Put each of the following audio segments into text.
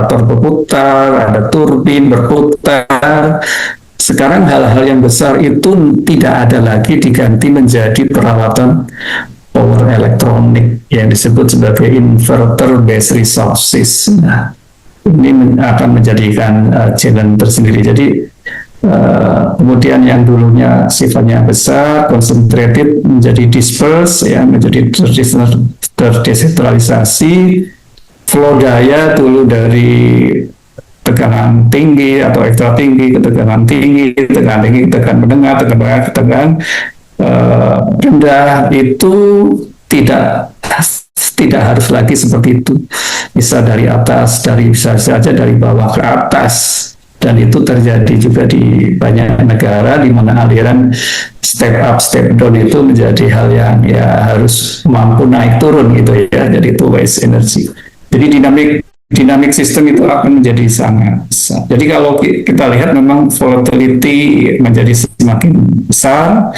generator berputar, ada turbin berputar. Sekarang hal-hal yang besar itu tidak ada lagi, diganti menjadi peralatan power elektronik yang disebut sebagai inverter based resources. Nah, ini akan menjadikan challenge tersendiri. Jadi kemudian yang dulunya sifatnya besar, concentrated menjadi disperse, ya, menjadi terdesentralisasi. Flow daya dulu dari tekanan tinggi atau ekstra tinggi ke tekanan tinggi, tekanan tinggi, tekanan menengah, tekanan rendah, itu tidak tidak harus lagi seperti itu. Bisa dari atas, bisa saja dari bawah ke atas. Dan itu terjadi juga di banyak negara di mana aliran step up, step down itu menjadi hal yang ya harus mampu naik turun gitu ya. Jadi itu waste energy. Jadi dinamik sistem itu akan menjadi sangat besar. Jadi kalau kita lihat memang volatility menjadi semakin besar,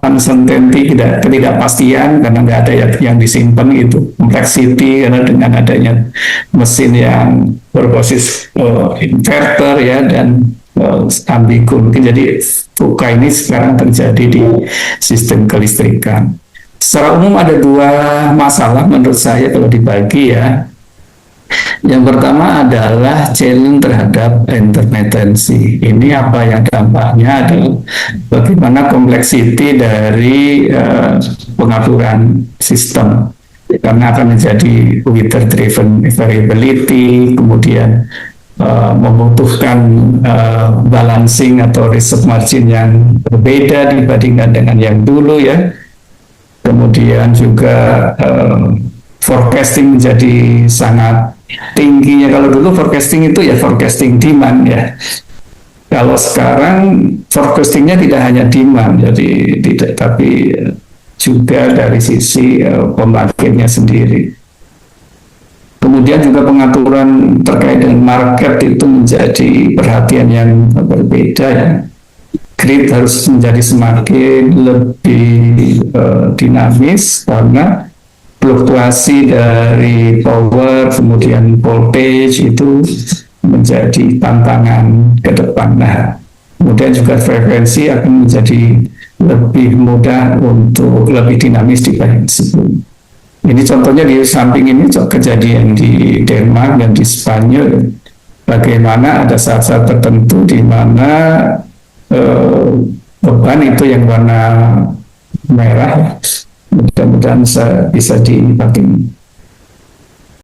uncertainty, ketidakpastian karena nggak ada yang disimpan gitu, complexity karena dengan adanya mesin yang berbasis inverter ya dan ambigu. Mungkin jadi VUCA ini sekarang terjadi di sistem kelistrikan. Secara umum ada dua masalah menurut saya kalau dibagi ya. Yang pertama adalah challenge terhadap intermittency. Ini apa yang dampaknya adalah bagaimana kompleksiti dari pengaturan sistem. Karena akan menjadi weather driven variability, kemudian membutuhkan balancing atau reserve margin yang berbeda dibandingkan dengan yang dulu ya. Kemudian juga forecasting menjadi sangat tingginya. Kalau dulu forecasting itu ya forecasting demand ya. Kalau sekarang forecastingnya tidak hanya demand, jadi tidak, tapi juga dari sisi pembangkitnya sendiri. Kemudian juga pengaturan terkait dengan market itu menjadi perhatian yang berbeda ya. Grid harus menjadi semakin lebih dinamis karena fluktuasi dari power kemudian voltage itu menjadi tantangan ke depan. Nah, kemudian juga frekuensi akan menjadi lebih mudah untuk lebih dinamis dibanding sebelumnya. Ini contohnya di samping ini kejadian di Denmark dan di Spanyol. Bagaimana ada saat-saat tertentu di mana beban itu yang warna merah mudah-mudahan bisa dipakai